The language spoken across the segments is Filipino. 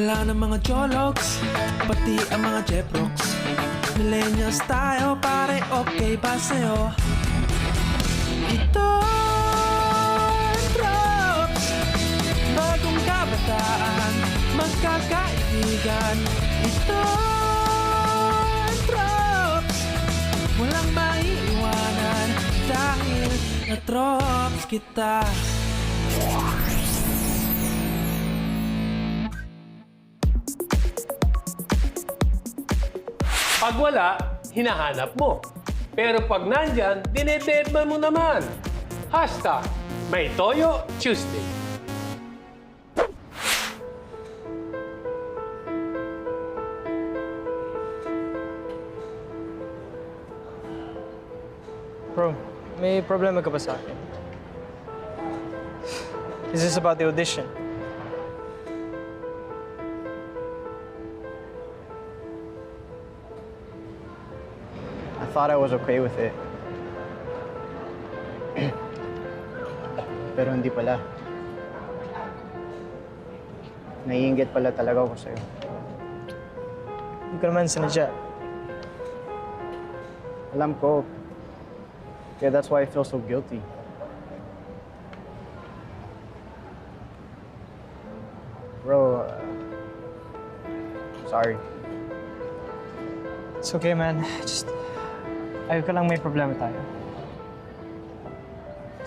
Wala na mga jologs, pati ang mga jeprox. Millennials tayo, pare, okay ba sa'yo? Ito drops, bagong kabataan, magkakaibigan. Ito drops, walang maiiwanan dahil na-drops kita. Pag wala, hinahanap mo. Pero pag nandyan, dinededman mo naman. Hashtag, May Toyo Tuesday. Bro, may problema ka ba sa akin? Is this about the audition? I thought I was okay with it. Pero hindi pala. Naiinggit pala talaga ako sa'yo. Hindi ko naman sinadya. Alam ko. Kaya that's why I feel so guilty. Bro, sorry. It's okay, man. Just, ayaw ka lang may problema tayo.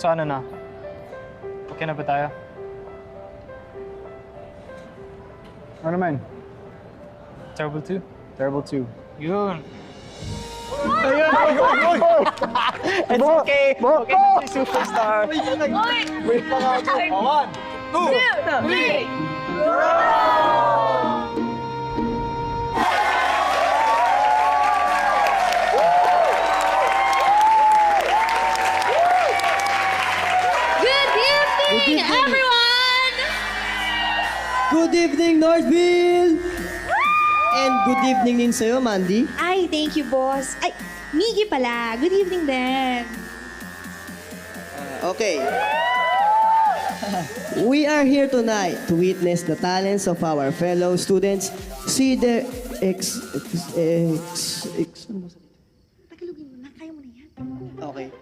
So ano na? Okay na ba tayo? Ano naman? Terrible 2? Terrible 2. Yun. Ayun! It's okay! Okay na si Superstar! Wait pa nga ako. 1, 2, 3! Good evening, everyone! Good evening, Northville! And good evening din sa'yo, Mandy. Ay, thank you, boss. Ay, Miggy pala. Good evening din. Okay. We are here tonight to witness the talents of our fellow students. See the ano ba sabi? Tagalogin mo na. Kaya mo na yan. Okay.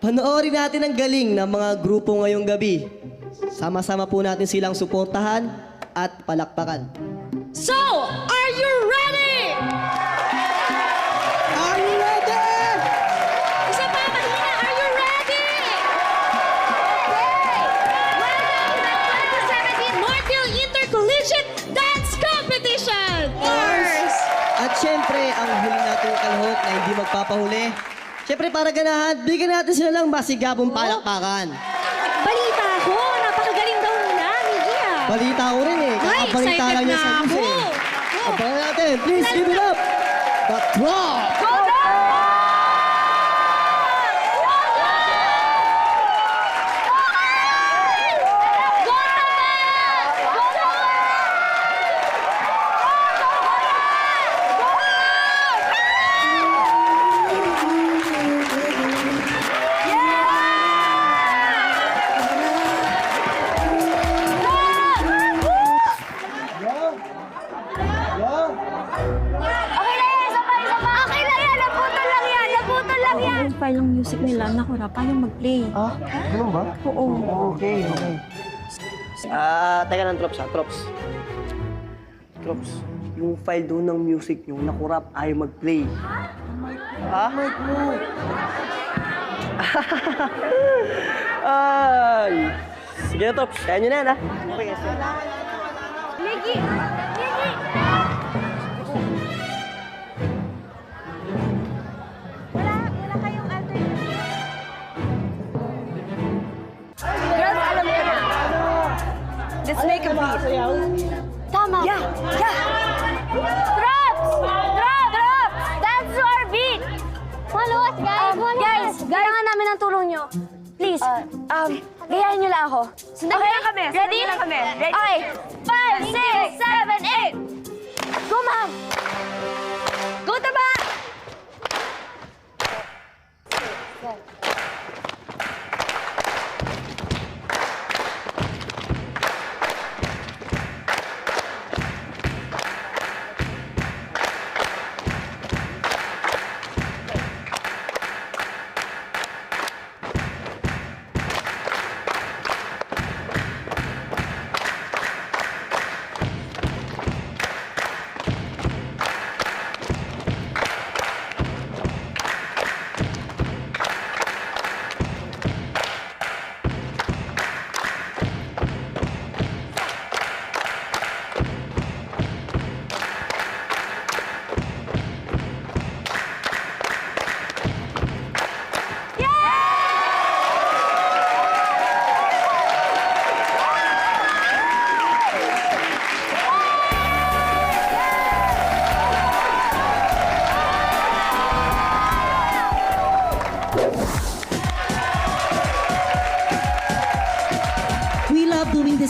Panoorin natin ang galing ng mga grupo ngayong gabi. Sama-sama po natin silang suportahan at palakpakan. So, are you ready? Are you ready? Isa pa, mahina. Are you ready? Okay. Welcome to the 2017 Northville Intercollegiate Dance Competition! Mars! At syempre, ang huli nating kalahok na hindi magpapahuli. Syempre, para ganahan, bigyan natin sila lang masigabong palakpakan. Balita ko, napakagaling daw nila, Miggy ah. Balita ko rin eh. Ay, Kakabalita excited lang niya na sa news ako. eh. Abangan natin. Please give it up. The Drop! Go down! Okay lang yan! Naputol lang yan! Naputol lang yan! Yung file ng music nila, nakura pa yung mag-play. Ah, ganun ba? Oo. Okay, okay. Teka lang, Trops ha, Trops. Trops, yung file doon ng music nyo, nakurap, ayaw mag-play. Ha? Mic mo. Ay! Sige na, Trops. Kaya nyo na yan, ha? Okay, yes. Miggy! Miggy! Wala kayong alternate. Girls, alam ko na. Let's make a beat. Tama. Yeah! Drops! Drops! That's our beat! Follow us, guys! Guys, kailangan namin ng tulong nyo. Please. Gayahin nyo lang ako. Sundan lang kami. Ready? Sundan lang kami. Ready? Okay. 5, 6, 7, 8. Go, ma'am! Go, taba!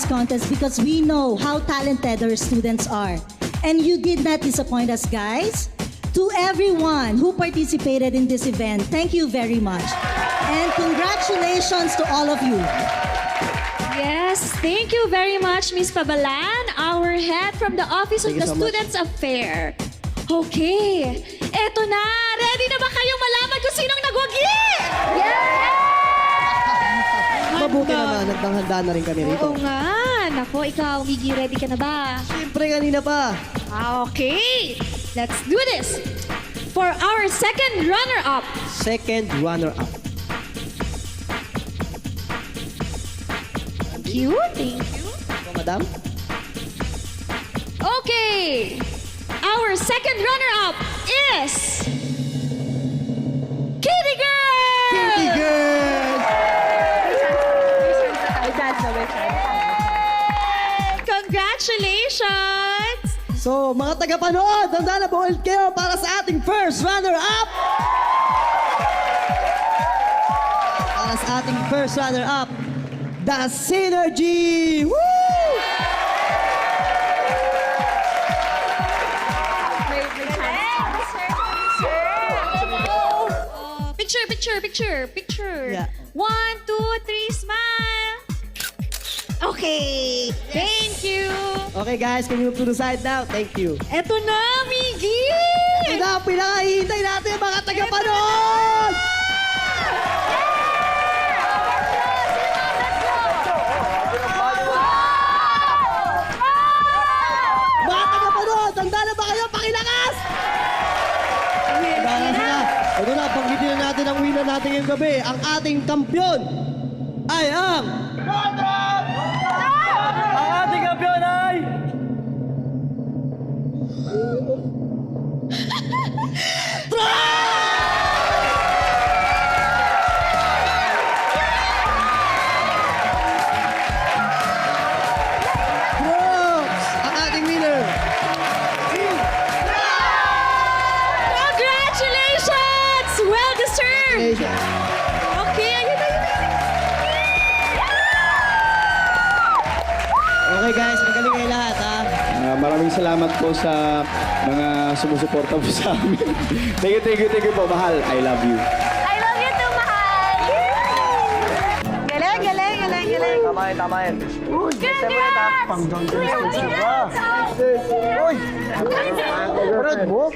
contest because we know how talented our students are. And you did not disappoint us, guys. To everyone who participated in this event, thank you very much. And congratulations to all of you. Yes, thank you very much, Miss Pabalan, our head from the Office of Thank you the so much. Students Affair. Okay, eto na. Ready na ba kayong malaman kung sinong nagwagi? Mabuti naman, nagdanghanda na rin kami rito. Oo nga. Nako, ikaw, Miggy, ready ka na ba? Siyempre, kanina pa. Okay, let's do this. For our second runner-up, Second runner-up. thank you. Madam? Okay, our second runner-up is Kitty Girl! Kitty Girl! Congratulations! So, mga tagapanood, handa na ba ulit kayo para sa ating first runner-up? Para sa ating first runner-up, The Synergy! Woo! Picture. Yeah. 1, 2, 3, smile. Okay, thank you. Okay guys, can you move to the side now? Thank you. Eto na, Miggy! Ito na ang pinakahihintay natin mga tagapanood! Mga tagapanood, handa na ba kayo? Pakilakas! Handa na. Ito na, pagkitin na natin ang winner natin ngayong gabi. Ang ating kampiyon ay ang... Ang ating kampiyon ay... Props! Ang ating winner! Congratulations! Well deserved! Okay, ayun. Okay guys, magaling kayo lahat ha. Maraming salamat po sa mga sumusuporta po sa amin. Thank you po, mahal. I love you. I love you too, mahal! Galing! Tama yan. Congrats! Uy! Parad mo?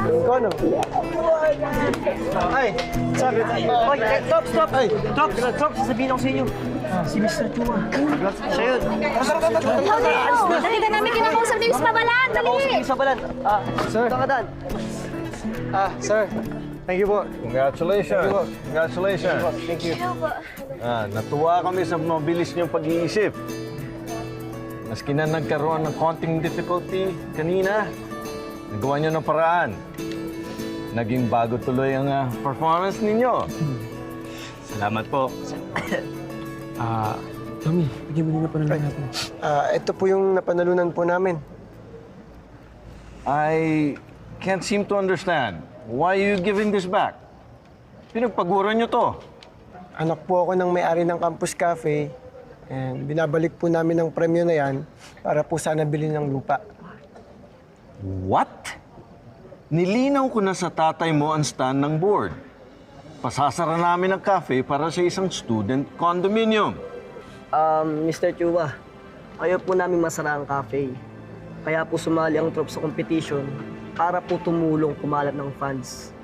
Ikaw no? Ay! Sabi tayo. Oy, stop! Ay! Stop! Sasabihin ako sa inyo. Si Mr. Chua. Siya yun. Dali na namin kinakausap ni Miss Pabalan! Dali! Isa balan. Sir. Ito ka dan. Sir. Thank you po. Congratulations. Congratulations. Thank you. Natuwa kami sa mabilis niyong pag-iisip. Maski na nagkaroon ng konting difficulty kanina, nagawa niyo ng paraan. Naging bago tuloy ang performance ninyo. Salamat po. Tommy, bigyan mo nila pa naman natin. Ito po yung napanalunan po namin. I can't seem to understand. Why are you giving this back? Pinagpaguran niyo to. Anak po ako ng may-ari ng Campus Cafe. And binabalik po namin ang premyo na yan para po sana bilhin ng lupa. What? Nilinaw ko na sa tatay mo ang stand ng board. Pasasara namin ang cafe para sa isang student condominium. Mr. Chua, ayaw po namin masara ang cafe. Kaya po sumali ang troop sa competition para po tumulong kumalat ng funds.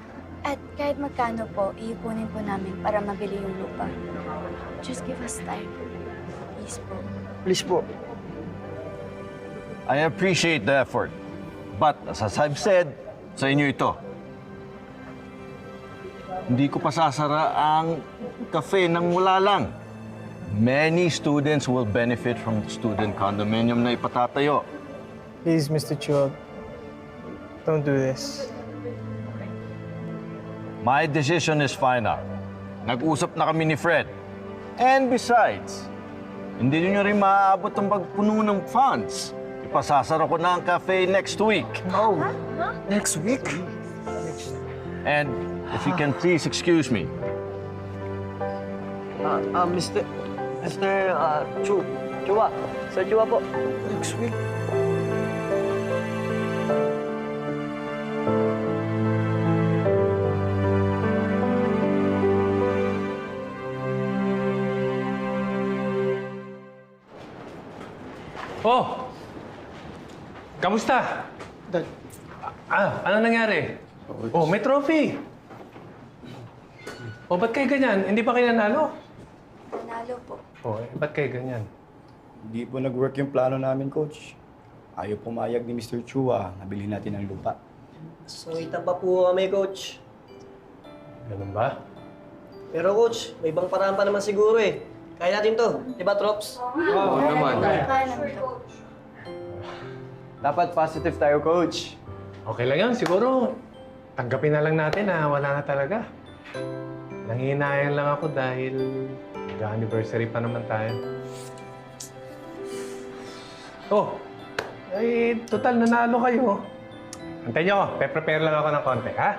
At kahit magkano po, iipunin po namin para mabili yung lupa. Just give us time. Please po. Please po. I appreciate the effort. But as I've said, sa inyo ito. Hindi ko pasasara ang cafe nang wala lang. Many students will benefit from the student condominium na ipatatayo. Please, Mr. Chua, don't do this. My decision is final. Nag-usap na kami ni Fred. And besides, hindi nyo rin maaabot ang pagpuno ng funds. Ipasasara ko na ang cafe next week. Oh, next week? And if you can please excuse me. Mr. Chu, Chua. Sir Chua po. Next week. Oh! Kamusta? Dad, Ano nangyari? Oh, may trophy! Oh, ba't kayo ganyan? Hindi ba kayo nanalo? Nanalo po. Oh, ba't kayo ganyan? Hindi po nag-work yung plano namin, Coach. Ayaw pumayag ni Mr. Chua na bilhin natin ang lupa. Sungita pa po kami, Coach. Ganun ba? Pero Coach, may ibang paraan pa naman siguro eh. Kaya natin to. Di ba, Trops? Oo naman. Dapat positive tayo, Coach. Okay lang yan. Siguro, tanggapin na lang natin na wala na talaga. Nangihinayan lang ako dahil mag-anniversary pa naman tayo. Oh, ay, total, nanalo kayo. Antayin niyo ako. Pe-prepare lang ako ng konti, ha?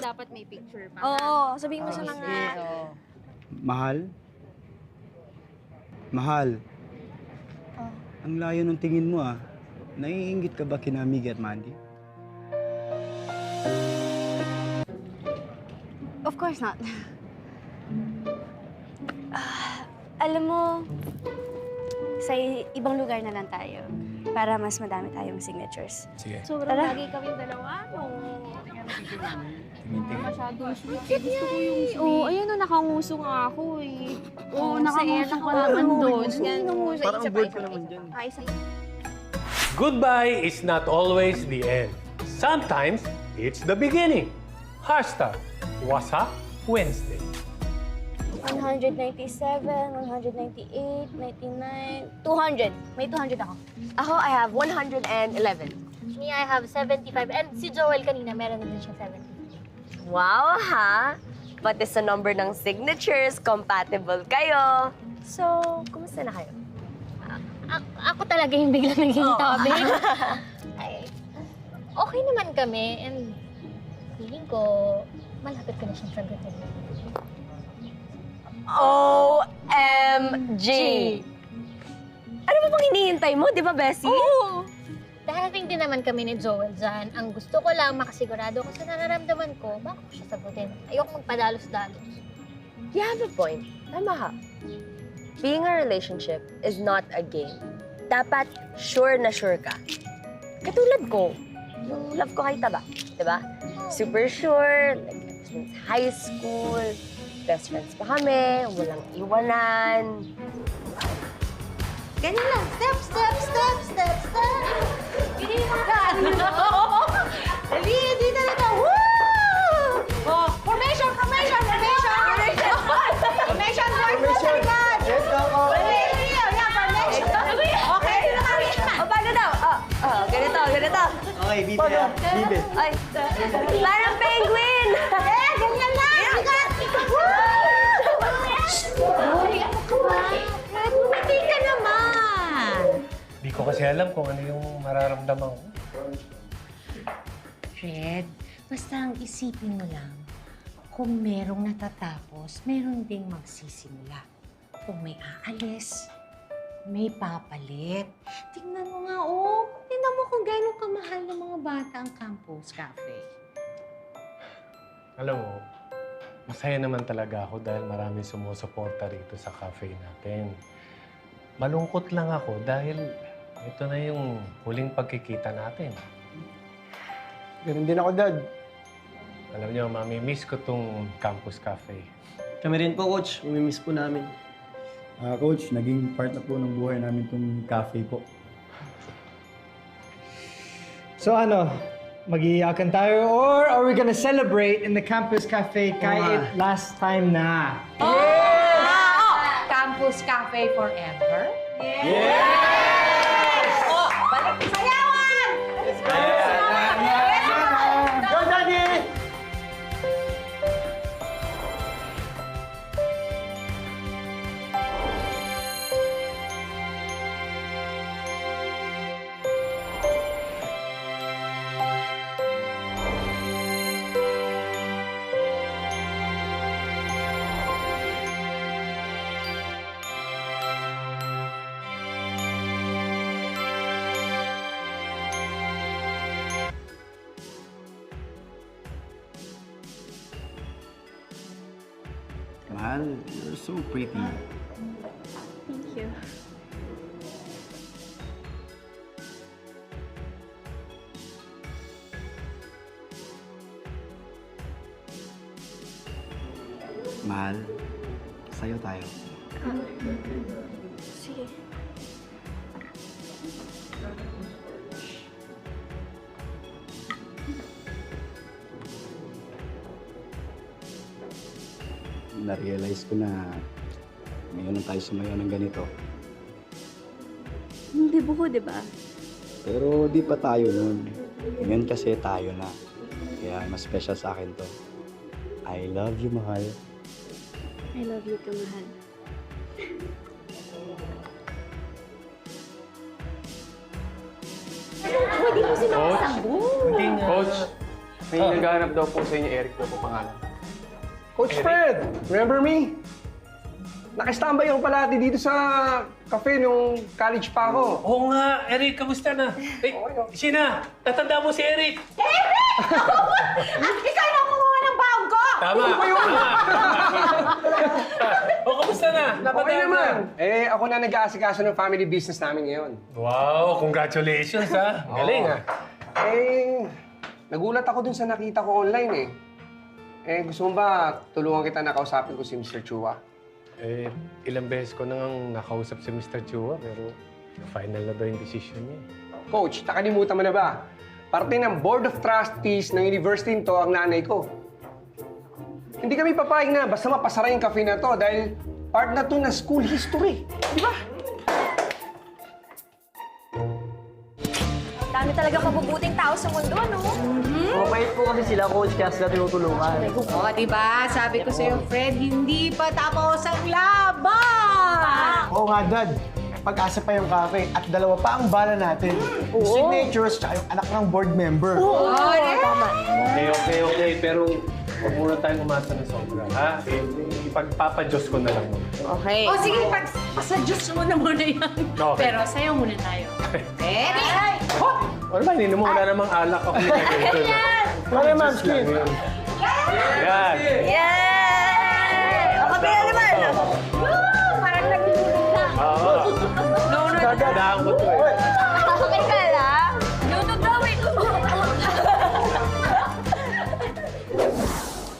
Dapat may picture pa. Oo, sabihin mo sa mga... Mahal? Mahal? Ang layo ng tingin mo ah. Naiinggit ka ba kina Miggy at Mandy? Of course not. Alam mo, sa ibang lugar na lang tayo para mas madami tayong signatures. Sige. Sobrang lagi kaming dalawa. Masyadong sweet. Gusto ko yung sweet. Oo, ayun o, nakanguso nga ako eh. Oo, nakanguso ka naman doon. Parang bored ka naman dyan. Goodbye is not always the end. Sometimes, it's the beginning. Hashtag Wasak Wednesday. 197, 198, 99, 200. May 200 ako. Ako, I have 111. Me, I have 75. And si Joel kanina, meron na din siya 70. Wow, ha? Pati sa number ng signatures, compatible kayo. So, kumusta na kayo? Ako talaga yung biglang naging topic. Ay, okay naman kami and feeling ko, malapit ko na siyang sagutin. OMG! Ano ba bang hinihintay mo, di ba, Bessie? Oo! Darating din naman kami ni Joel dyan. Ang gusto ko lang makasigurado ko sa nararamdaman ko, baka ko siya sagutin. Ayoko magpadalos-dalos. You have a point. Tama ha. Being a relationship is not a game. Dapat sure na sure ka. Katulad ko, yung love ko kay Taba, di ba? Super sure, like ever since high school, best friends pa kami, walang iwanan. Ganyan lang. Step, step, step, step, step. Ganyan lang. Dali, dito na ito. Woo! Oh, formation, formation, formation. Formation, forward sa likod. yes na ako. Dali, yeah, formation. Okay, dito na kami. O, paano daw? Ganito, ganito. Okay, bibe ah. Bibe. Ay, parang penguin! Eh, ganyan lang. Bigat. Hoy, ano ka ba? Bumati ka naman. Di ko kasi alam kung ano yung mararamdaman ko. Fred, basta ang isipin mo lang, kung merong natatapos, meron ding magsisimula. Kung may aalis, may papalit. Tingnan mo nga, oh. Tingnan mo kung gano'ng kamahal ng mga bata ang Campus Cafe. Alam mo, masaya naman talaga ako dahil maraming sumusuporta rito sa cafe natin. Malungkot lang ako dahil ito na yung huling pagkikita natin. Ganun din ako, Dad. Alam niyo, mami-miss ko tong Campus Cafe. Kami rin po, Coach. Umimiss po namin. Coach, naging part na po ng buhay namin itong cafe po. So ano, mag-iiyakan tayo or are we gonna celebrate in the Campus Cafe kahit last time na? Campus Cafe forever? Go, Daddy! Mahal, you're so pretty. Thank you. Mahal, sa'yo tayo. Sige. Na-realize ko na ngayon lang tayo sumayaw ng ganito. Hindi buko, di ba? Pero di pa tayo nun. Ngayon kasi tayo na. Kaya mas special sa akin to. I love you, mahal. I love you too, mahal. Pwede mo sila kasabo. Coach, may naghahanap daw po sa inyo, Eric daw po pangalan. Coach Fred, remember me? Nakistambay ako palati dito sa cafe nung college pa ako. Oo nga, Eric, kamusta na? Eh, Sina, tatanda mo si Eric. At ikaw na kumuha ng baon ko! Tama. O, kamusta na? Okay naman. Eh, ako na nag-aasikaso ng family business namin ngayon. Wow, congratulations ha. Galing ha. Eh, nagulat ako dun sa nakita ko online eh. Eh, gusto mo ba tulungan kita na kausapin ko si Mr. Chua? Eh, ilang beses ko nang nakausap si Mr. Chua, pero final na daw yung decision niya. Coach, nakalimutan mo na ba? Parte ng Board of Trustees ng university nito ang nanay ko. Hindi kami papayag na basta mapasara yung cafe na to dahil part na to ng school history. Di ba? Dami talaga mabubuting tao sa mundo, no? Mabait po kasi sila, Coach, kaya sila tinutulungan. Oo, diba? Sabi ko sa'yo, Fred, hindi pa tapos ang laban! Oo nga, Dad. Pag-asa pa yung cafe at dalawa pa ang bala natin. Yung signatures tsaka yung anak ng board member. Oo, tama. Okay. Pero huwag muna tayong umasa ng sobra, ha? Ipagpapadyos ko na lang. Okay. O sige, pasa-Diyos mo na muna yan. Okay. Pero sa'yo muna tayo. Ready? Ano ba, ininom mo wala namang alak ako nilagay doon. Ano yung Ma'am Skin? Yan! Yay! O, kape na naman! Parang nagtutulog na. Oo. Dadaan ko to eh. Okay ka lang? Lutog daw eh.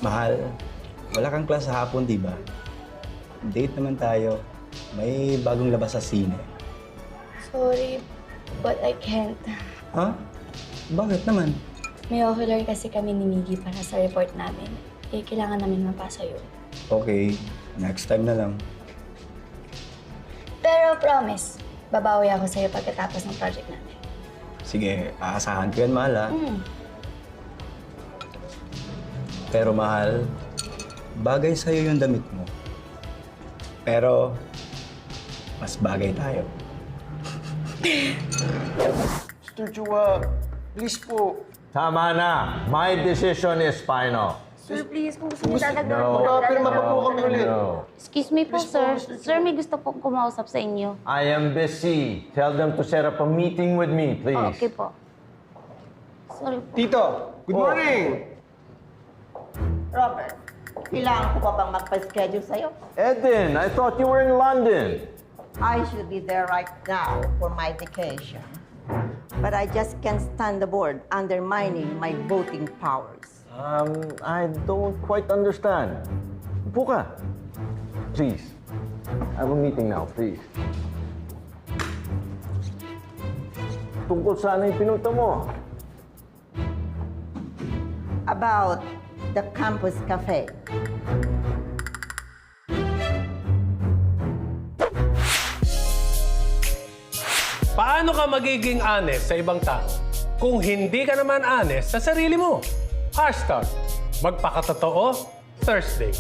Mahal, wala kang class sa hapon, di ba? Date naman tayo. May bagong labas sa sine. Sorry, but I can't. Ha? Bakit naman? May ocular kasi kami ni Miggy para sa report namin. Eh, kailangan namin mapasa yun. Okay, next time na lang. Pero promise, babawi ako sa'yo pagkatapos ng project natin. Sige, aasahan ko yan, mahal, ha? Pero mahal, bagay sa'yo yung damit mo. Pero, mas bagay tayo. Mr. Chua, please po. Tama na. My decision is final. Sir, please, kung gusto niyo dadagdagan No. ko, Magpapirma pa po kami ulit. No. Excuse me po, sir. Sir, may gusto pong kumausap sa inyo. I am busy. Tell them to set up a meeting with me, please. Okay po. Sorry po. Tito, good morning! Robert, kailangan ko pa bang magpa-schedule sa'yo? Eden, I thought you were in London. I should be there right now for my vacation. But I just can't stand the board undermining my voting powers. I don't quite understand. Upo ka. Please. I have a meeting now, please. Tungkol saan yung pinunta mo? About the campus cafe. Paano ka magiging honest sa ibang tao kung hindi ka naman honest sa sarili mo? Hashtag, magpakatotoo, Thursday.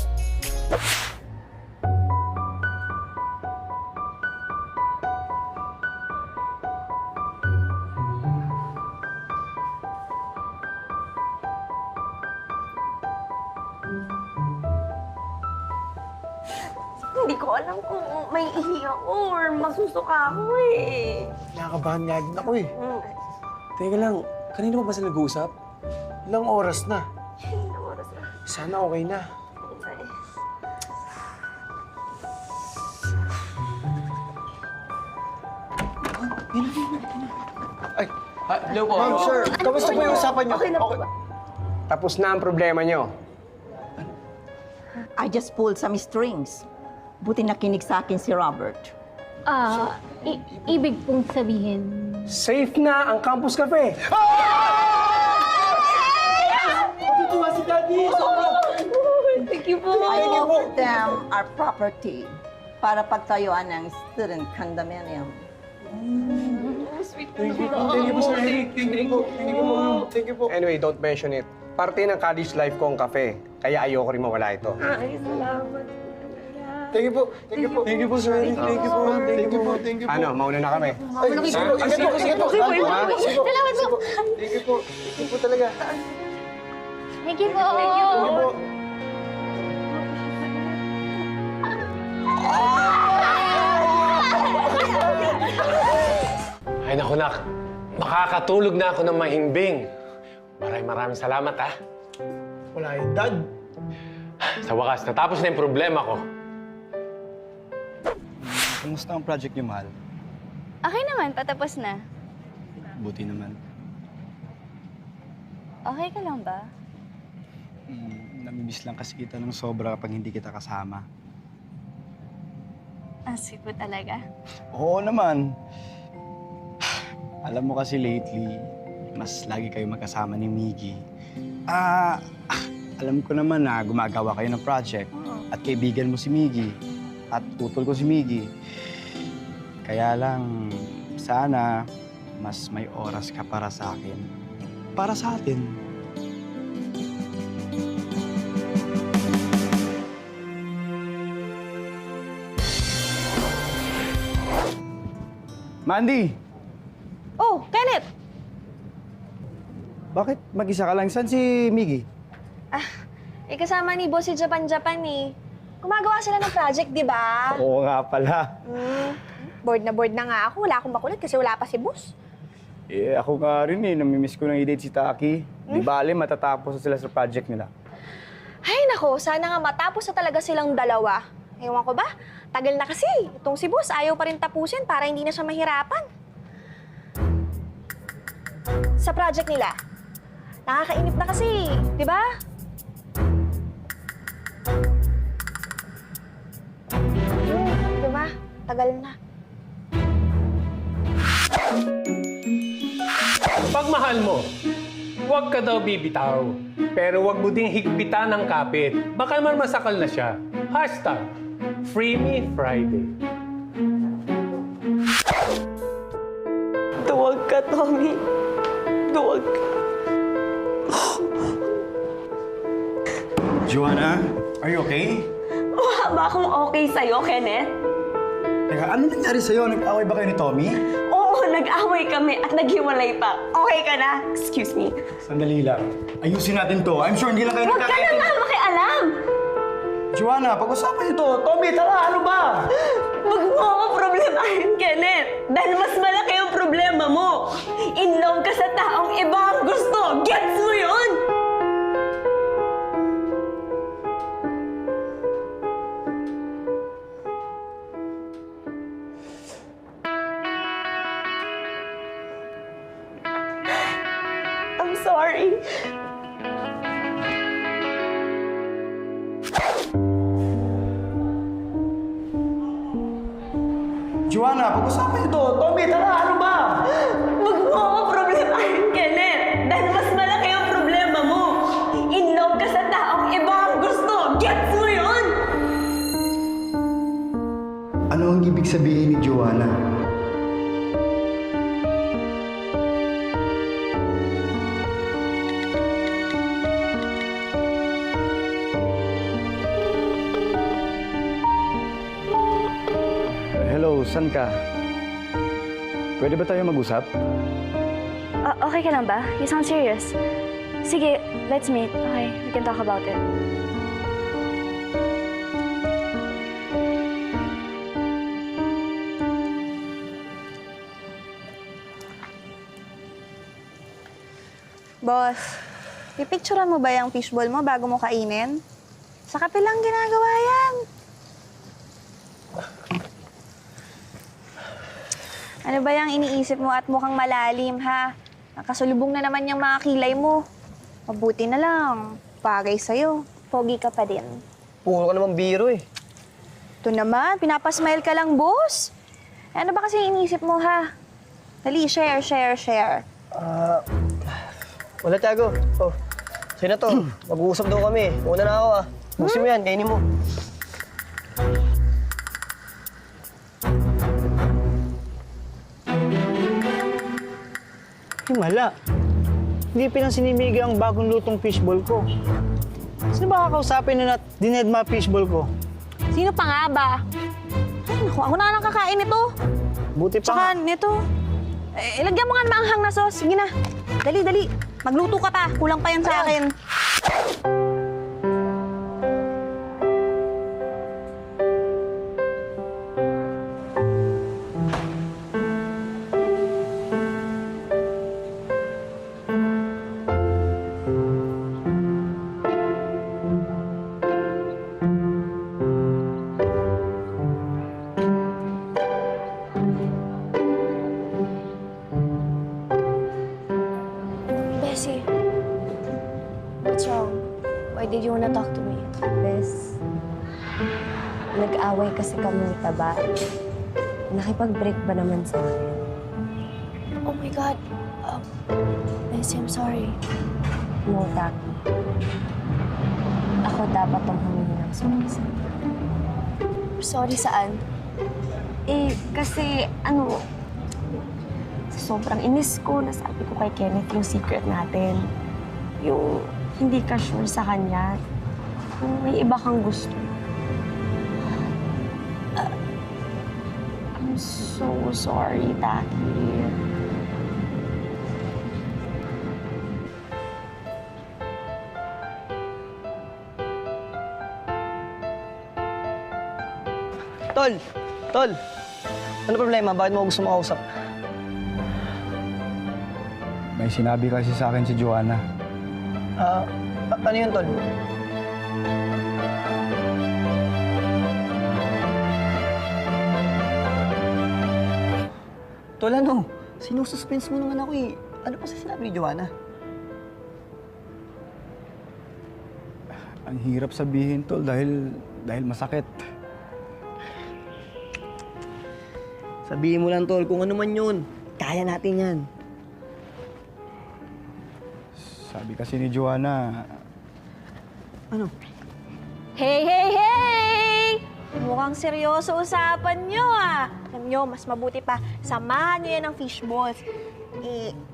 Hindi ko alam kung may ihi ako or masusuka ako eh. Nakakabahan nga din ako eh. Teka lang, kanina pa ba sila nag-uusap? Ilang oras na. Ilang oras na. Sana okay na. Ay, hello po. Ma'am, sir, kamusta po yung usapan niyo? Okay na po ba? Tapos na ang problema nyo. I just pulled some strings. Buti nakinig sa akin si Robert. Ibig pong sabihin... Safe na ang Campus Cafe. Natutuwa si Daddy! Thank you po. I offered them our property para pagtayuan ng student condominium. Thank you po, Sir Eric. Thank you po. Thank you po. Thank you po. Anyway, don't mention it. Parte ng college life ko ang cafe. Kaya ayoko rin mawala ito. Ay, salamat. Thank you po. Thank you po. Thank you po, Sir Eric. Thank you po. Thank you po. Thank you po. Ano, mauna na kami. Ay, sige po. Sige po. Sige po. Salamat po. Thank you po. Thank you po talaga. Thank you po. Thank you po. Ay, naku, nak. Makakatulog na ako ng mahimbing. Maraming salamat, ha? Wala yung Dad. Sa wakas, natapos na yung problema ko. Kumusta ang project niyo, mahal? Okay naman, patapos na. Buti naman. Okay ka lang ba? Namimiss lang kasi kita ng sobra kapag hindi kita kasama. Ang sweet mo talaga. Oo naman. Alam mo kasi lately, mas lagi kayo magkasama ni Miggy. Alam ko naman na gumagawa kayo ng project at kaibigan mo si Miggy at tutol ko si Miggy. Kaya lang, sana mas may oras ka para sa akin. Para sa atin. Mandy! Oh, Kenneth! Bakit mag-isa ka lang? Saan si Miggy? Kasama ni Boss si Japan eh. Gumagawa sila ng project, di ba? Oo nga pala. Bored na nga ako. Wala akong makulit kasi wala pa si Boss. Ako nga rin namimiss ko ng i-date si Taki. Di bale, matatapos na sila sa project nila. Ay, nako. Sana nga matapos na talaga silang dalawa. Ewan ko ba? Tagal na kasi. Itong si Boss ayaw pa rin tapusin para hindi na siya mahirapan. Sa project nila. Nakakainip na kasi, di ba? Di ba? Tagal na. Pag mahal mo, huwag ka daw bibitaw. Pero huwag mo ding higpitan ng kapit. Baka naman masakal na siya. #FreeMeFriday. Duwag ka, Tommy. Duwag ka. Joanna, are you okay? Wala ba akong okay sa'yo, Kenneth? Teka, ano nangyari sa'yo? Nag-away ba kayo ni Tommy? Oo, nag-away kami at naghiwalay pa. Okay ka na? Excuse me. Sandali lang. Ayusin natin to. I'm sure hindi lang kayo Huwag ka na nga makialam! Joanna, pag-usapan niyo to. Tommy, tara! Ano ba? Huwag mo ako problemahin, Kenneth. Dahil mas malaki yung problema mo. In love ka sa taong iba ang gusto. Gets mo yun? I'm sorry. Joanna, pag-usapan niyo to. Tommy, tara! Ano ba? Huwag mo ako problemahin, Kenneth. Dahil mas malaki yung problema mo. In love ka sa taong iba ang gusto. Gets mo yun? Ano ang ibig sabihin ni Joanna? Hello, saan ka? Pwede ba tayo mag-usap? Okay ka lang ba? You sound serious. Sige, let's meet. Okay, we can talk about it. Boss, pipicturean mo ba yung fishball mo bago mo kainin? Sa kape lang ginagawa yan. Ano ba yung iniisip mo at mukhang malalim, ha? Nakasulubong na naman yung mga kilay mo. Mabuti na lang. Bagay sa'yo. Pogi ka pa din. Puro ka naman biro eh. Ito naman, pinapasmile ka lang, boss. Ano ba kasi iniisip mo, ha? Dali, share. Wala, Tiago. Oh, sa'yo na to. Mag-uusap daw kami. Una na ako ah. Buksin mo yan, kainin mo. Himala. Hindi pinansinimigay ang bagong lutong fishball ko. Sino ba kakausapin na dinedma fishball ko? Sino pa nga ba? Ay, naku, ako na lang kakain nito. Buti pa Tsaka nito. Ilagyan mo nga ng maanghang na sauce. Sige na. Dali. Magluto ka pa. Kulang pa yan sa akin. Bessie, what's wrong? Why did you wanna talk to me? Bes, nag-away kasi kami ni Taba. Nakipag-break ba naman sa akin? Oh my God. Bessie, I'm sorry. No, Taki. Ako dapat ang humingi ng sorry sa'yo. Sorry saan? Kasi sobrang inis ko, nasabi ko kay Kenneth yung secret natin. Yung hindi ka sure sa kanya. Yung may iba kang gusto. I'm so sorry, Taki. Tol! Ano problema? Bakit mo gusto makausap? May sinabi kasi sa akin si Joanna. Ano yun, Tol? Tol, ano? Sinususpense mo naman ako eh. Ano pa sinabi ni Joanna? Ang hirap sabihin, Tol, dahil masakit. Sabihin mo lang, Tol, kung ano man yun. Kaya natin yan. Sabi kasi ni Joanna, Ano? Hey! Mukhang seryoso usapan nyo, ah. Alam nyo, mas mabuti pa, samahan nyo yan ng fishballs.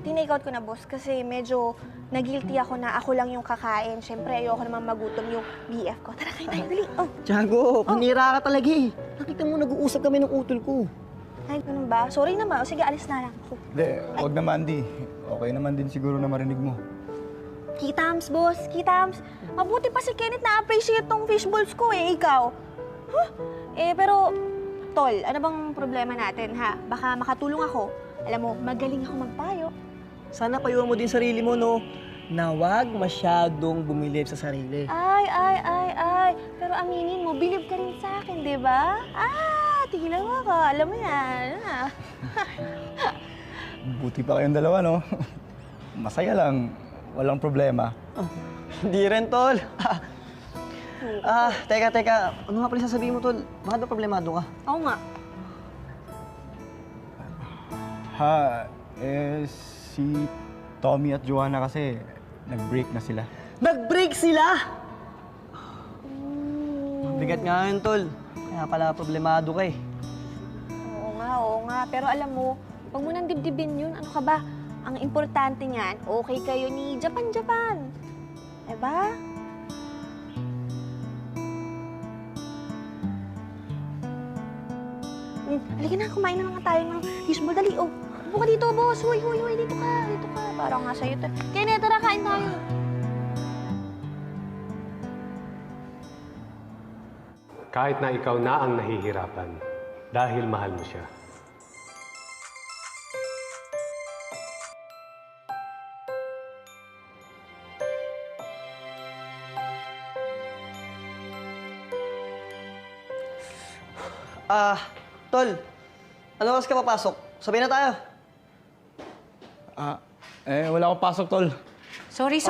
Tinake out ko na, boss, kasi medyo nagilty ako na ako lang yung kakain. Siyempre, ayoko naman magutom yung BF ko. Tara, kain tayo, dali. Oh. Tiago, panira ka talaga eh. Nakita mo, nag-uusap kami ng utol ko. Ay, ganun ba? Sorry naman. O sige, alis na lang ako. hindi, wag naman, Di. Okay naman din siguro na marinig mo. Kitams, boss. Kitams. Mabuti pa si Kenneth na-appreciate tong fishballs ko eh. Ikaw. Huh? Pero, Tol, ano bang problema natin, ha? Baka makatulong ako. Alam mo, magaling ako magpayo. Sana payuhan mo din sarili mo, no? Na wag masyadong bumilib sa sarili. Ay. Pero aminin mo, believe ka rin sa akin, di ba? Tigilan mo ako. Alam mo yan. Buti pa kayong dalawa, no? Masaya lang. Walang problema. Hindi rin, Tol. Teka. Ano nga pala sasabihin mo, Tol? Bakit ba problemado ka? Oo nga. Si Tommy at Joanna kasi nag-break na sila. Nag-break sila! Bigat nga yun, Tol. Kaya pala problemado ka eh. Oo nga. Pero alam mo, huwag mo nang dibdibin yun. Ano ka ba? Ang importante niyan, okay kayo ni Japan. Diba? Halika na, kumain na nga tayo ng fishball. Dali, oh. Upo ka dito, boss. Huy, dito ka. Parang nga sa'yo. Kaya tara, kain tayo. Kahit na ikaw na ang nahihirapan dahil mahal mo siya. Tol, ano oras ka papasok? Sabay na tayo. Wala akong pasok, tol. Sorry.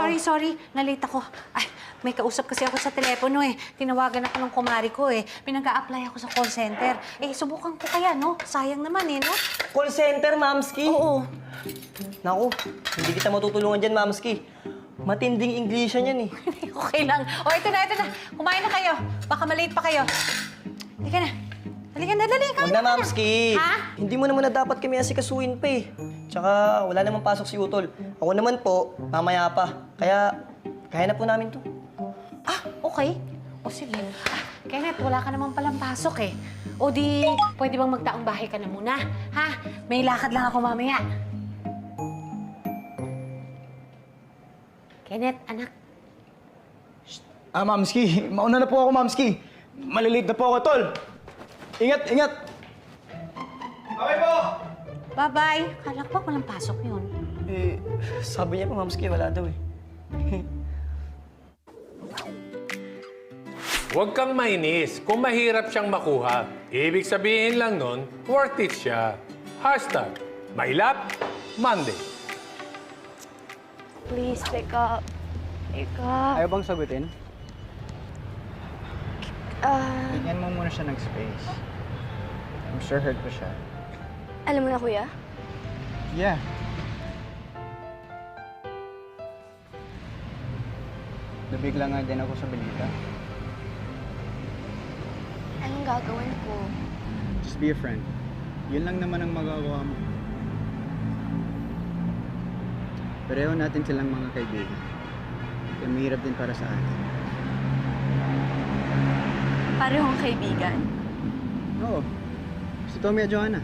Nalate ako. Ay, may kausap kasi ako sa telepono eh. Tinawagan ako ng kumari ko eh. Pinag-a-apply ako sa call center. Eh, subukan ko kaya, no? Sayang naman eh, no? Call center, Mamski? Oo. Naku, hindi kita matutulungan dyan, Mamski. Matinding Englishan yan eh. Okay lang. O, ito na. Kumain na kayo. Baka malate pa kayo. Halika na. Halika na, dali. Huwag na, Mamski. Ha? Hindi mo naman na dapat kami asikasuin pa eh. Tsaka wala namang pasok si Utol. Ako naman po, mamaya pa. Kaya na po namin to. Okay. O sige. Kenneth, wala ka naman palang pasok eh. O di, pwede bang magtaong bahay ka na muna? Ha? May lakad lang ako mamaya. Kenneth, anak. Mamski. Mauna na po ako, Mamski. Malilate na po ako, tol. Ingat! Okay po! Bye-bye. Kala ko ba walang pasok yun? Eh, sabi niya pa, Mamski, wala daw eh. Huwag kang mainis kung mahirap siyang makuha. Ibig sabihin lang nun, worth it siya. #MyLap Monday. Please, pick up. Pick up. Ayaw bang sagutin? Bigyan mo muna siya ng space. I'm sure hurt ko siya. Alam mo na, kuya? Yeah. Nabigla nga din ako sa balita. Anong gagawin ko? Just be a friend. Yun lang naman ang magagawa mo. Pareho natin silang mga kaibigan. Kaya mahirap din para sa atin. Parehong kaibigan? Oo. Si Tommy at Joanna.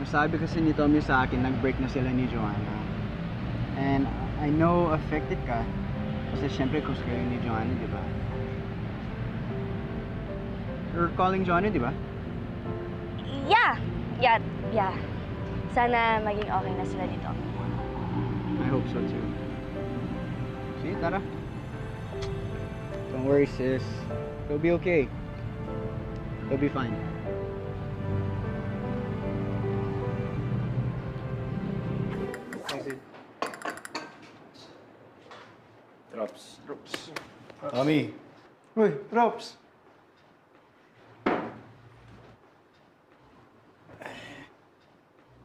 Masabi kasi ni Tommy sa akin, nag-break na sila ni Joanna. And I know affected ka. Kasi syempre close kayo ni Joanna, di ba? You're calling Joanna, di ba? Yeah. Sana maging okay na sila dito. I hope so too. See, tara. Don't worry, sis. You'll be okay. You'll be fine. Drops. Tommy. Uy, Drops.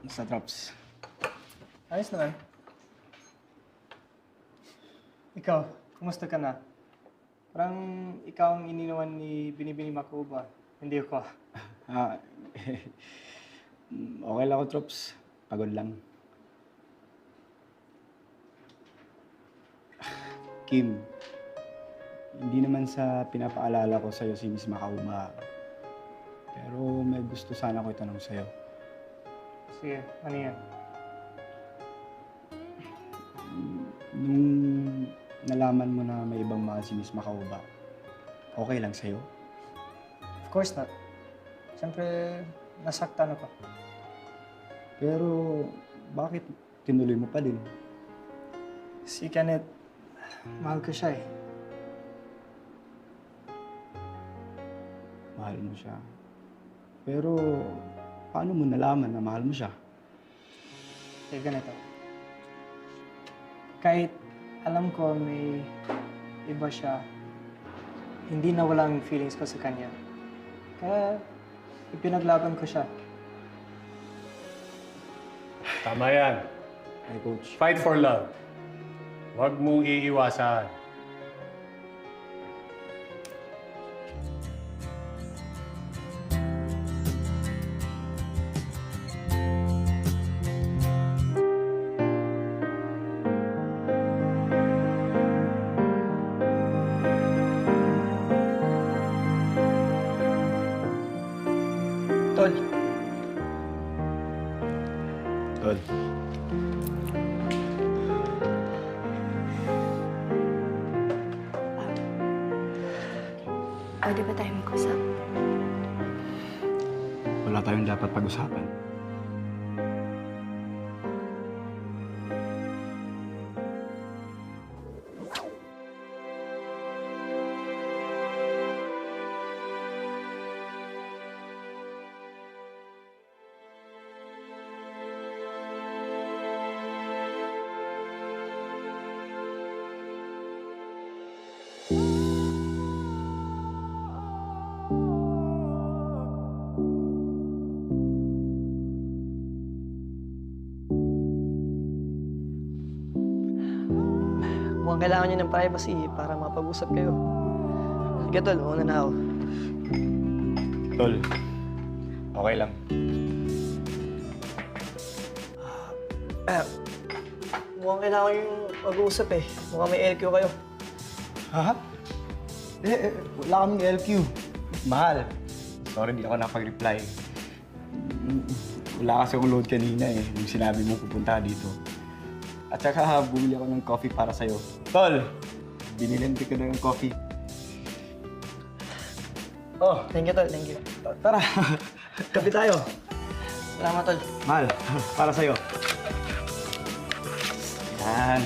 Basta Drops. Ayos naman. Ikaw, kumusta ka na? Parang ikaw ang iniwan ni Binibini Makuba. Hindi ako. Okay lang ako, Drops. Pagod lang. Kim, hindi naman sa pinapaalala ko sa'yo si Miss Makauba. Pero may gusto sana ko itanong sa'yo. Sige, ano yan? Nung nalaman mo na may ibang mahal si Miss Makauba, okay lang sa'yo? Of course not. Siyempre, nasaktan ako. Pero bakit tinuloy mo pa din? Si Kenneth, mahal ko siya eh. Mahal mo siya. Pero paano mo nalaman na mahal mo siya? Eh, ganito. Kahit alam ko may iba siya, hindi nawala ang feelings ko sa kanya. Kaya ipinaglaban ko siya. Tama yan. Hey, Coach. Fight for love. Huwag mong iiwasan. Tol, Tol. Pwede ba tayo mag-usap? Wala tayong dapat pag-usapan. mukhang kailangan niyo ng privacy para mapag-usap kayo. Sige, Tol. Una na ako. Tol, okay lang. Mukhang kailangan yung mag-uusap eh. Mukhang may LQ kayo. Ha? Wala kaming LQ. Mahal. Sorry, hindi ako nakapag-reply. Wala kasi akong load kanina eh, nung sinabi mo pupunta dito. At saka bumili ako ng coffee para sa'yo. Tol, binilin ko na ng coffee. Oh, thank you, Tol. Thank you. Tara, kape tayo. Salamat, Tol. Mahal, para sa'yo. Yan.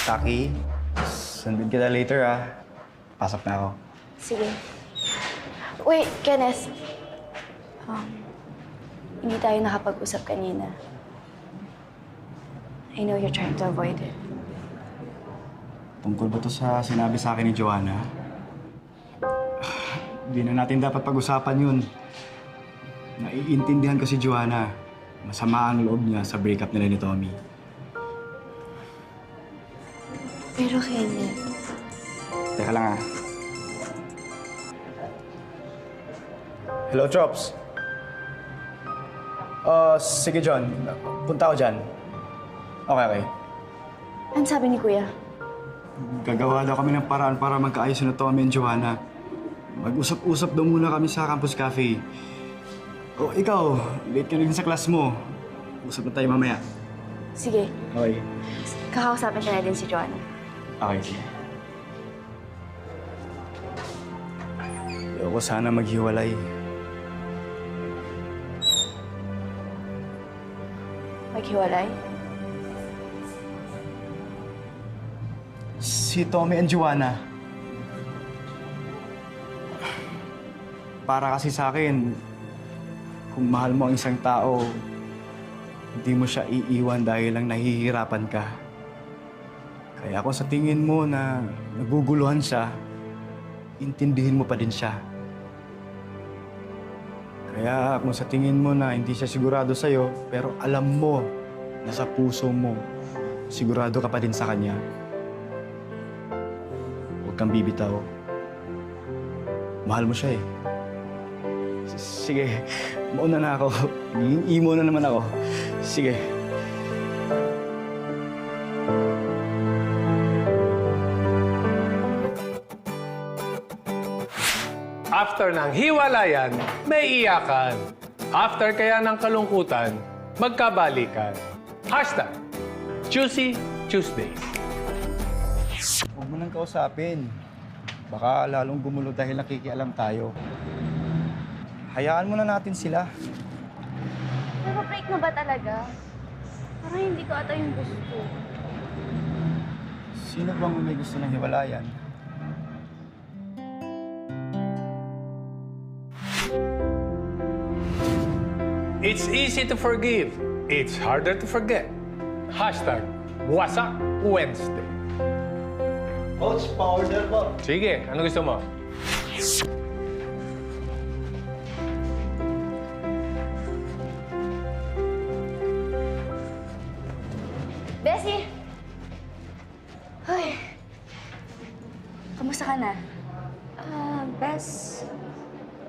Taki, sundin kita later ah. Pasok na ako. Sige. Wait, Kenneth. Hindi tayo nakapag-usap kanina. I know you're trying to avoid it. Tungkol ba to sa sinabi sa akin ni Joanna? Hindi na natin dapat pag-usapan yun. Naiintindihan ko si Joanna. Masama ang loob niya sa breakup nila ni Tommy. Pero Kenneth, Teka lang ah. Hello, Trops. Sige, John. Punta ako dyan. Okay. ano sabi ni Kuya? Gagawa daw kami ng paraan para magkaayos na Tommy and Joanna. Mag-usap-usap daw muna kami sa Campus Cafe. O, ikaw, late ka na rin sa class mo. Usap na tayo mamaya. Sige, Okay. kakausapin ka na din si Joanna. Okay, sige. Ayoko sana maghiwalay. Maghiwalay? Si Tommy and Joanna. Para kasi sa akin, kung mahal mo ang isang tao, hindi mo siya iiwan dahil lang nahihirapan ka. Kaya kung sa tingin mo na naguguluhan siya, intindihin mo pa din siya. Kaya kung sa tingin mo na hindi siya sigurado sa'yo, pero alam mo na sa puso mo, sigurado ka pa din sa kanya, huwag kang bibitaw. Mahal mo siya eh. Sige, mauna na ako. Imo na naman ako. Sige. After ng hiwalayan, may iyakan. After kaya ng kalungkutan, magkabalikan. #Juicy Tuesdays. Huwag mo nang kausapin. Baka lalong gumulo dahil nakikialam tayo. Hayaan mo na natin sila. Nag-break na ba talaga? Parang hindi ko ata yung gusto. Sino bang may gusto ng hiwalayan? It's easy to forgive. It's harder to forget. #Wasak Wednesday. Coach, pa-order po. Sige, ano gusto mo? Bessie! Hoy! Kamusta ka na? Bes,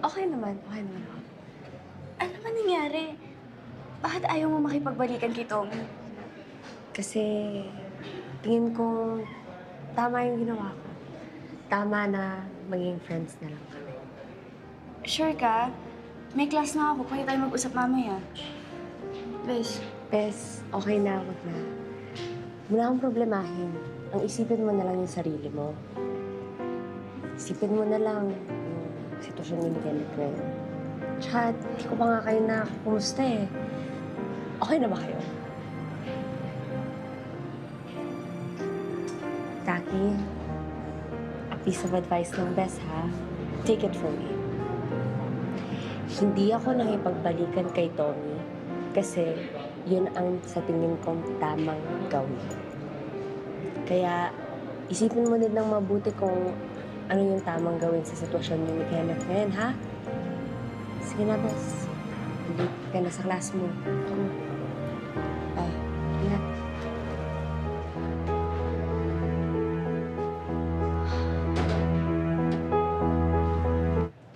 okay naman ako. Ano ba nangyari? Bakit ayaw mo makipagbalikan kay Tommy? Kasi tingin ko tama yung ginawa ko. Tama na maging friends na lang kami. Sure ka? May class na ako. Pwede tayo mag-usap mamaya. Bes, okay na. Wag na. Wala akong problemahin. Ang isipin mo na lang yung sarili mo. Isipin mo na lang yung sitwasyon ni Kenneth ngayon. Tsaka, di ko pa nga kayo nakakumusta eh. Okay na ba kayo? Taki, a piece of advice ng best ha. Take it from me. Hindi ako nakipagbalikan kay Tommy kasi yun ang sa tingin kong tamang gawin. Kaya isipin mo din ng mabuti kung ano yung tamang gawin sa sitwasyon niyo ni Kenneth ngayon, ha? Sige na, boss. Hindi ka na sa class mo. Ingat.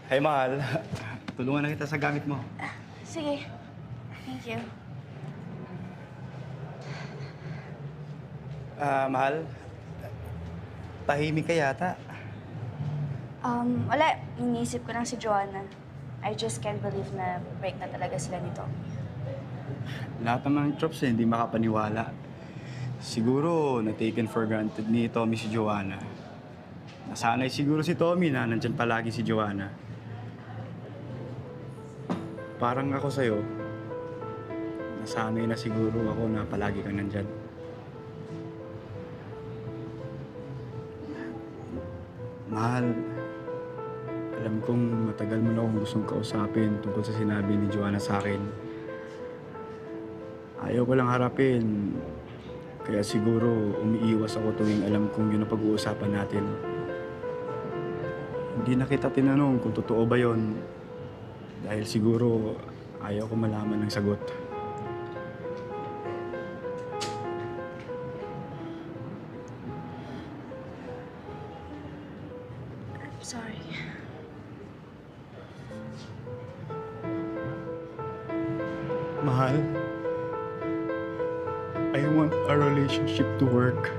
Hey, mahal. Tulungan na kita sa gamit mo. Sige. Thank you. Mahal. Tahimik ka yata. Wala. Iniisip ko lang si Joanna. I just can't believe na break na talaga sila ni Tommy. Lahat naman ng tropes hindi makapaniwala. Siguro na-taken for granted ni Tommy si Joanna. Nasanay siguro si Tommy na nandyan palagi si Joanna. Parang ako sa'yo, nasanay na siguro ako na palagi kang nandyan. Mahal, alam kong matagal mo na akong gustong kausapin tungkol sa sinabi ni Joanna sa akin. Ayaw ko lang harapin, kaya siguro umiiwas ako tuwing alam kong yun ang pag-uusapan natin. Hindi na kita tinanong kung totoo ba yun, dahil siguro ayaw ko malaman ng sagot. Sorry. Mahal, I want our relationship to work.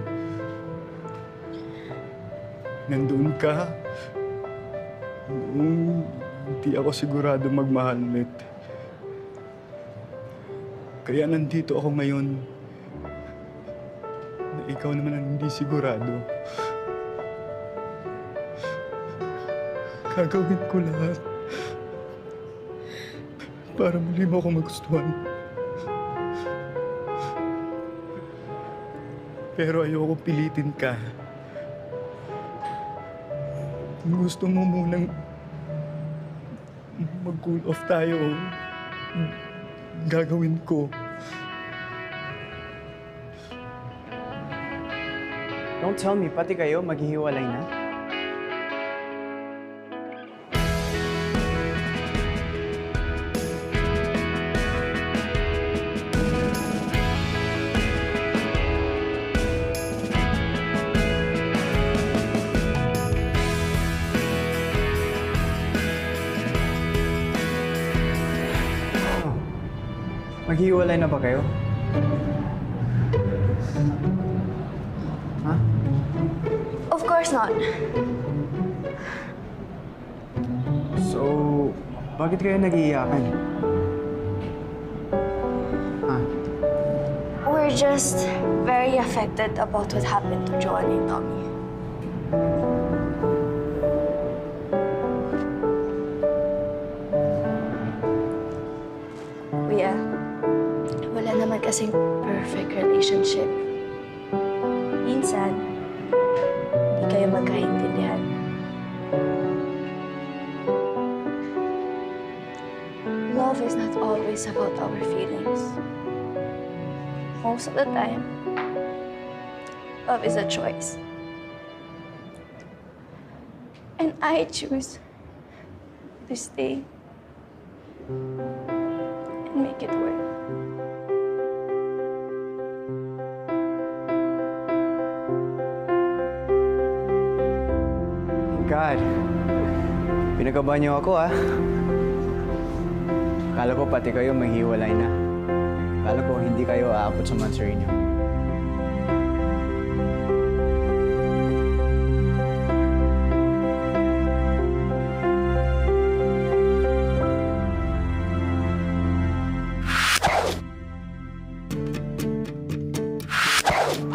Nandun ka nung hindi ako sigurado magmahal ulit. Kaya nandito ako ngayon na ikaw naman ang hindi sigurado. Gagawin ko lahat para muli mo ako magustuhan. Pero ayoko pilitin ka. Kung gusto mo munang mag-cool off tayo, gagawin ko. Don't tell me, pati kayo maghihiwalay na? Maghihiwalay na ba kayo? Ha? Of course not. So, bakit kayo nag-iiyakan? Ha? We're just very affected about what happened to Joanna and Tommy. Kuya, wala naman kasing perfect relationship. Minsan, hindi kayo magkaintindihan. Love is not always about our feelings. Most of the time, love is a choice. And I choose to stay and make it work. God, pinagabahan niyo ako, ah. Akala ko pati kayo maghiwalay na. Akala ko hindi kayo aabot sa monthsary niyo.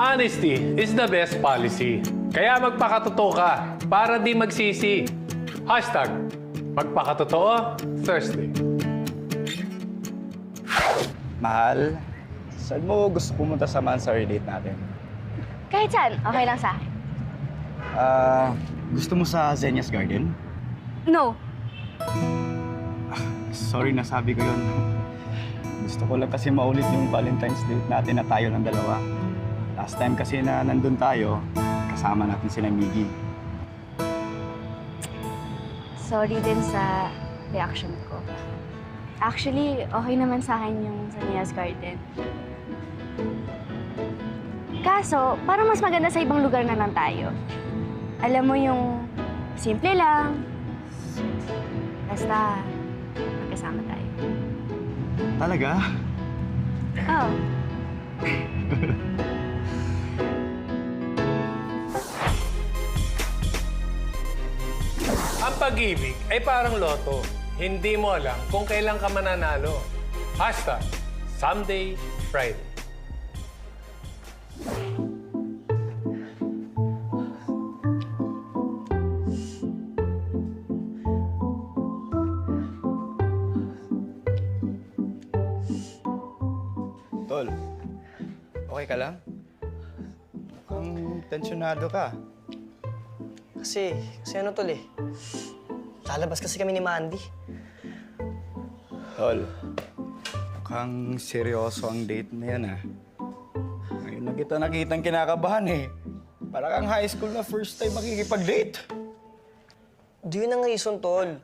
Honesty is the best policy. Kaya magpakatotoo ka para di magsisi. Magpakatotoo, Thursday. Mahal, saan mo gusto pumunta sa Mansari date natin? Kahit saan, okay lang sa akin. Gusto mo sa Zenya's Garden? No. Sorry, nasabi ko yun. Gusto ko lang kasi maulit yung Valentine's date natin na tayo ng dalawa. Last time kasi na nandun tayo, kasama natin sila Miggy. Sorry din sa reaction ko. Actually, okay naman sa akin yung sa Nia's Garden. Kaso, parang mas maganda sa ibang lugar na lang tayo. Alam mo yung simple lang. Basta, magkasama tayo. Talaga? Oh. Ang pag-ibig ay parang loto. Hindi mo alam kung kailan ka mananalo. Hashtag, Someday Friday. Tol, okay ka lang? Mukhang tensyonado ka. Kasi ano tol eh. Lalabas kasi kami ni Mandy. Tol, mukhang seryoso ang date na yan ah. Ngayon na kita nakitang kinakabahan eh. Para kang high school na first time makikipag-date. Di yun ang reason, tol.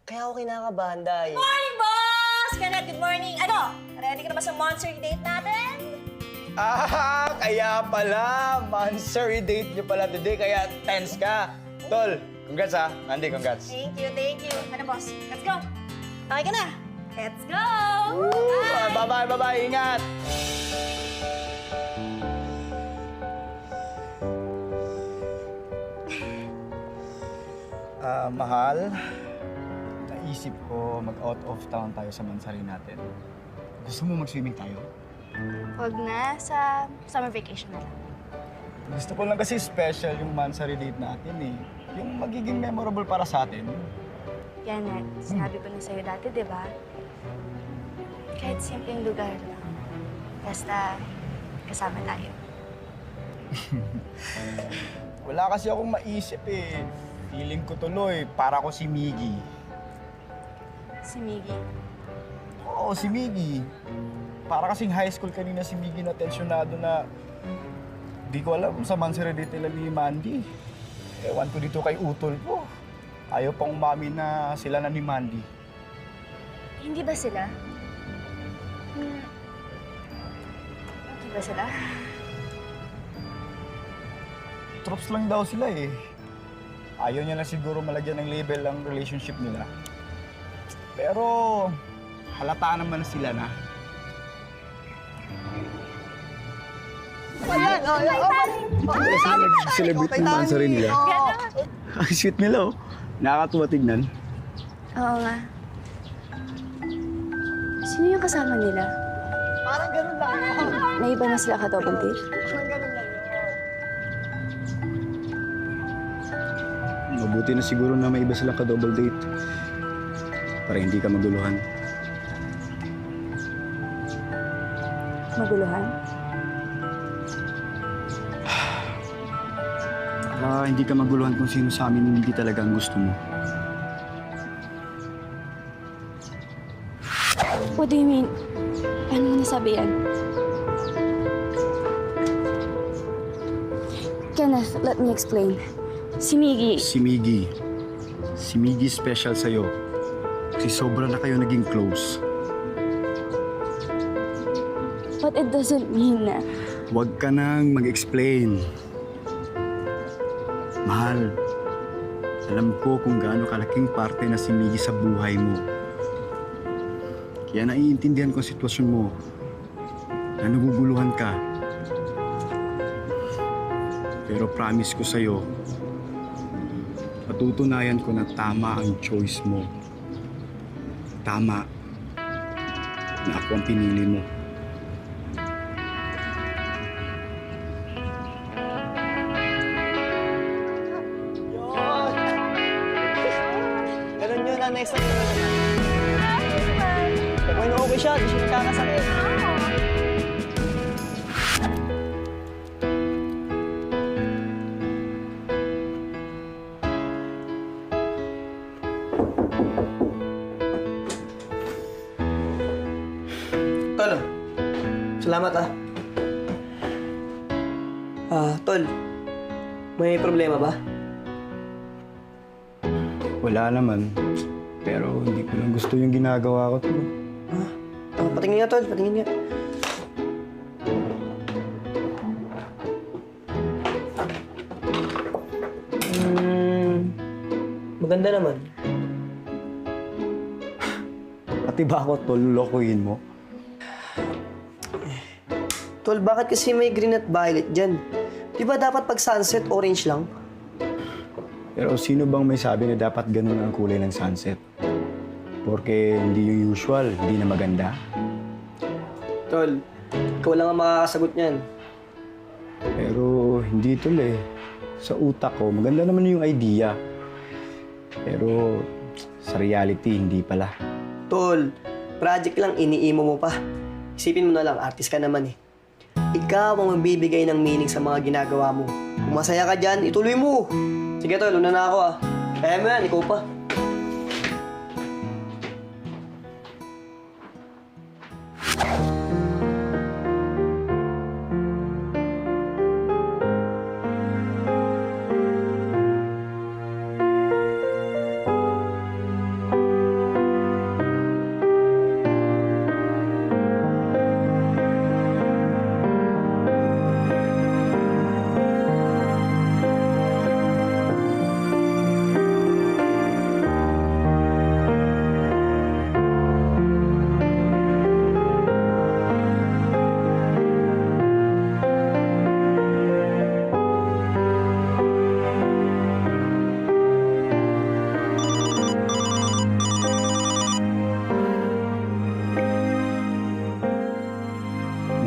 Kaya ako kinakabahan dahil... Morning, boss! Kenneth, good morning. Ano? Ready ka na ba sa monster date natin? Ah, kaya pala. Mansari date niyo pala today, kaya tense ka. Tol, congrats ah. Andy, congrats. Thank you, thank you. Ano, boss? Let's go! Okay ka na? Let's go! Bye-bye, bye-bye. Ingat! Mahal, naisip ko mag-out of town tayo sa Mansari natin. Gusto mo mag-swimming tayo? Huwag na, sa summer vacation na lang. Gusto ko lang kasi special yung Mansari date natin eh. Yung magiging memorable para sa atin. Yan, Nat. Sinabi ko na sa'yo dati, di ba? Kahit simpleng lugar lang. Basta, kasama tayo. Wala kasi akong maisip eh. Feeling ko tuloy, para ko si Miggy. Si Miggy. Oo, si Miggy. Para kasing high school kanina si Miggy na tensyonado na di ko alam sa Mansari date nila ni Mandy. Ewan ko dito kay utol ko. Ayaw pang umamin na sila na ni Mandy. Hindi ba sila? Hindi ba sila? Tropes lang daw sila eh. Ayaw niya lang siguro malagyan ng label ang relationship nila. Pero halata naman sila na. Ayan! Kasi nag-celebrate ng Mansari nila. Ang sweet nila oh. Nakakatuwa tignan. Oo nga. Sino yung kasama nila? Parang ganun lang. May iba na sila ka-double date? Parang ganun lang. Mabuti na siguro na may iba silang ka-double date. Para hindi ka maguluhan. Maguluhan? Hindi ka maguluhan kung sino sa amin hindi talaga ang gusto mo. What do you mean? Paano mo nasabi yan? Kenneth, let me explain. Si Miggy. Si Miggy. Si Miggy special sa'yo. Kasi sobra na kayo naging close. But it doesn't mean na... Huwag ka nang mag-explain. Mahal, alam ko kung gaano kalaking parte na si Miggy sa buhay mo. Kaya naiintindihan ko ang sitwasyon mo na naguguluhan ka. Pero promise ko sa'yo, patutunayan ko na tama ang choice mo. Tama na ako ang pinili mo. Ganun yun, na extra naman. Okay na okay siya, di siya nakakasakit. Tol, salamat ah. Tol, may problema ba? Wala naman. Pero hindi ko lang gusto yung ginagawa ko, tol. Patingin nga, Tol. Patingin nga. Maganda naman. Pati ba ako, tol, lokohin mo? Tol, bakit kasi may green at violet dyan? Di ba dapat pag sunset, orange lang? Pero sino bang may sabi na dapat ganun ang kulay ng sunset? Porque hindi yung usual, hindi na maganda. Tol, ikaw lang ang makakasagot niyan. Pero hindi, tol eh. Sa utak ko, maganda naman yung idea. Pero sa reality, hindi pala. Tol, project lang, iniimo mo pa. Isipin mo na lang, artist ka naman eh. Ikaw ang magbibigay ng meaning sa mga ginagawa mo. Kung masaya ka dyan, ituloy mo. Sige Tol, una na ako ah. Kaya mo yan, ikaw pa.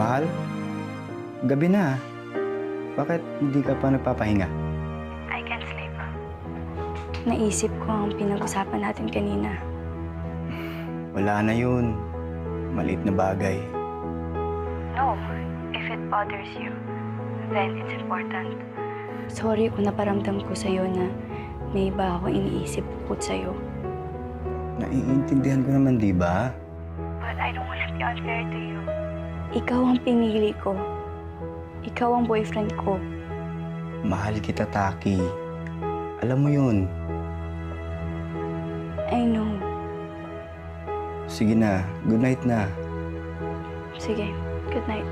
Mahal? Gabi na. Bakit hindi ka pa nagpapahinga? I can't sleep. Naisip ko ang pinag-usapan natin kanina. Wala na yun. Maliit na bagay. No, if it bothers you, then it's important. Sorry kung naparamdam ko sa'yo na may iba ako iniisip bukod sa'yo. Naiintindihan ko naman, di ba? But I don't want to be unfair to you. Ikaw ang pinili ko. Ikaw ang boyfriend ko. Mahal kita, Taki. Alam mo yun. I know. Sige na. Good night na. Sige, good night.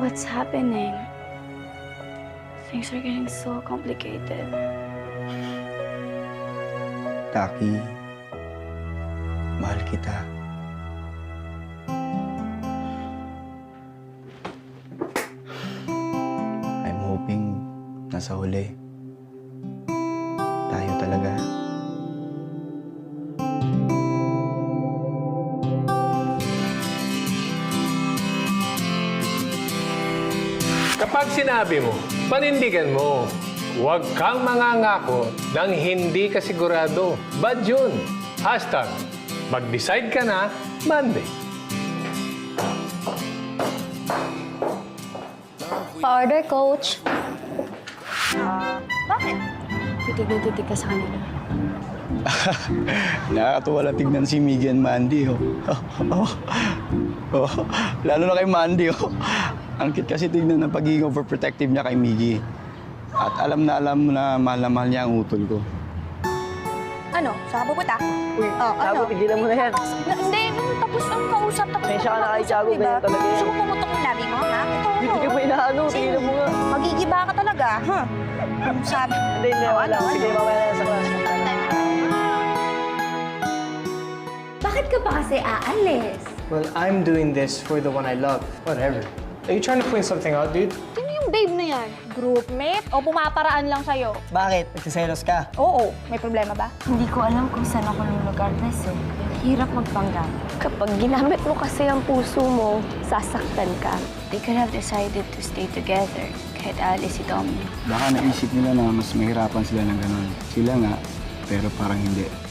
What's happening? Things are getting so complicated. Taki. Mahal kita. I'm hoping nasa huli. Tayo talaga. Kapag sinabi mo, panindigan mo. Huwag kang mangangako nang hindi ka sigurado. Bad yun. Hashtag, mag-decide ka na, Monday. Pa-order, coach. Bakit? Titig ka sa kanila. Nakakatuwa lang tignan si Miggy and Mandy, oh. Lalo na kay Mandy, oh. Ang cute kasi tignan ng pagiging overprotective niya kay Miggy. At alam mo na mahal niya ang utol ko. Ano? Saan ka pupunta? Tiago, tigilan mo na yan. Hindi, tapos ang kausap. Pasensya ka na kay Tiago, ganyan talaga yan. Gusto mo pumutok yung labi mo, ha? Ito. Hindi ka pa inaano, tigilan mo nga. Magigiba ka talaga, ha? Kung sabi. Hindi, wala. Sige, mamaya na sa class. Bakit ka ba kasi aalis? Well, I'm doing this for the one I love. Whatever. Are you trying to point something out, dude? Tingnan yung Sinong babe na yan? Groupmate o pumaparaan lang sa'yo? Bakit? Nagsiselos ka? Oo, may problema ba? Hindi ko alam kung saan ako lulugar, Bes, eh. Hirap magpanggap. Kapag ginamit mo kasi ang puso mo, sasaktan ka. They could have decided to stay together kahit alis si Dominic. Baka naisip nila na mas mahirapan sila ng ganun. Sila nga, pero parang hindi.